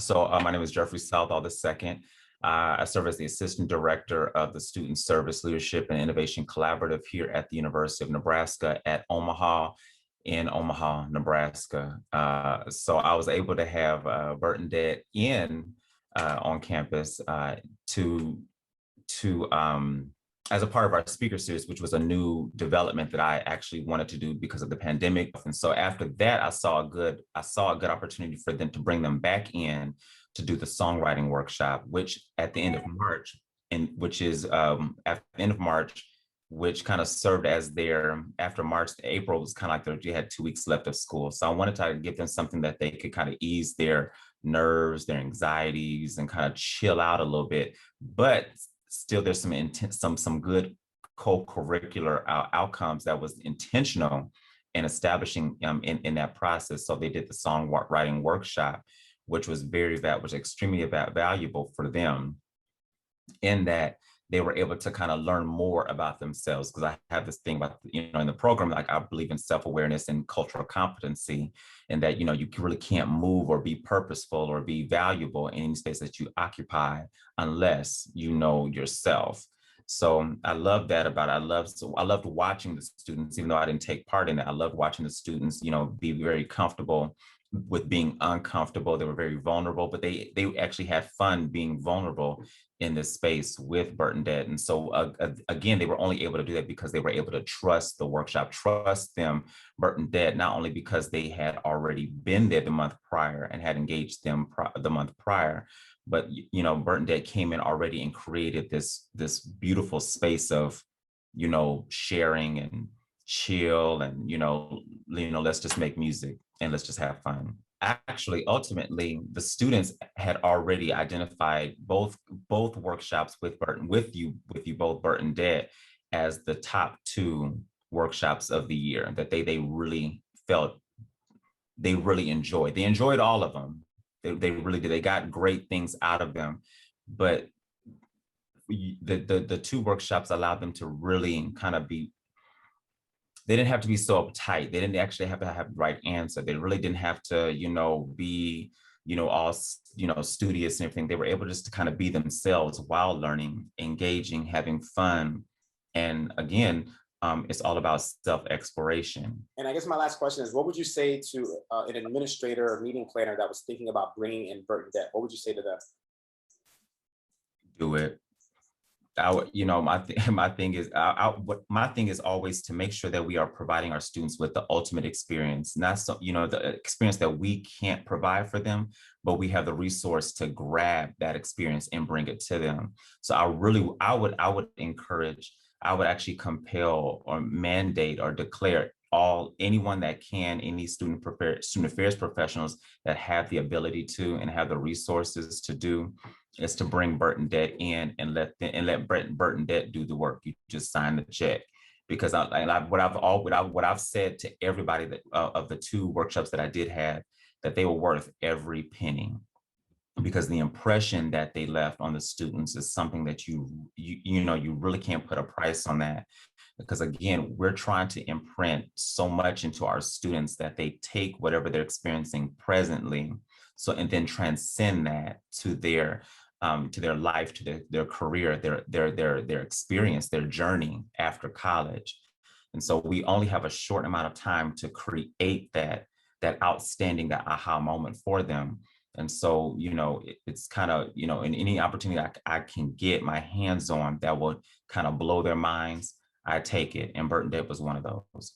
So my name is Jeffrey Southall II. I serve as the Assistant Director of the Student Service Leadership and Innovation Collaborative here at the University of Nebraska at Omaha, in Omaha, Nebraska. So I was able to have Bert and Dad in on campus to as a part of our speaker series, which was a new development that I actually wanted to do because of the pandemic. And so after that, I saw a good opportunity for them to bring them back in to do the songwriting workshop, which at the end of March, and which is at the end of March, which kind of served as their, after March to April was kind of like they had 2 weeks left of school. So I wanted to give them something that they could kind of ease their nerves, their anxieties, and kind of chill out a little bit. But still there's some intent, some good co-curricular outcomes that was intentional in establishing in that process. So they did the songwriting workshop, which was extremely valuable for them, in that they were able to kind of learn more about themselves. Because I have this thing about, in the program, like I believe in self-awareness and cultural competency, and that, you really can't move or be purposeful or be valuable in any space that you occupy unless you know yourself. So I love that about it. I loved watching the students, even though I didn't take part in it. I loved watching the students, be very comfortable with being uncomfortable. They were very vulnerable, but they actually had fun being vulnerable in this space with Bert and Dad. And so again, they were only able to do that because they were able to trust the workshop, trust them, Bert and Dad, not only because they had already been there the month prior and had engaged them the month prior, but Bert and Dad came in already and created this beautiful space of sharing and chill, and let's just make music and let's just have fun. Actually, ultimately, the students had already identified both workshops with both Bert and Dad, as the top two workshops of the year that they really felt they really enjoyed. They enjoyed all of them. They really did. They got great things out of them, but the two workshops allowed them to really kind of be, they didn't have to be so uptight. They didn't actually have to have the right answer. They really didn't have to, be, all, studious and everything. They were able just to kind of be themselves while learning, engaging, having fun. And again, it's all about self-exploration. And I guess my last question is, what would you say to an administrator or meeting planner that was thinking about bringing in Bert and Dad? What would you say to them? Do it. I would, my thing is, my thing is always to make sure that we are providing our students with the ultimate experience, not so, the experience that we can't provide for them, but we have the resource to grab that experience and bring it to them. So I would encourage, I would actually compel or mandate or declare anyone that can, any student affairs professionals that have the ability to and have the resources to do, is to bring Bert and Dad in and let Bert and Dad do the work. You just sign the check. Because what I've said to everybody that of the two workshops that I did have, that they were worth every penny, because the impression that they left on the students is something that you really can't put a price on that. Because again, we're trying to imprint so much into our students that they take whatever they're experiencing presently, and then transcend that to their life, to their career, their experience, their journey after college. And so we only have a short amount of time to create that outstanding, that aha moment for them. And so, it's kind of, in any opportunity I can get my hands on that will kind of blow their minds, I take it. And Bert and Dad was one of those.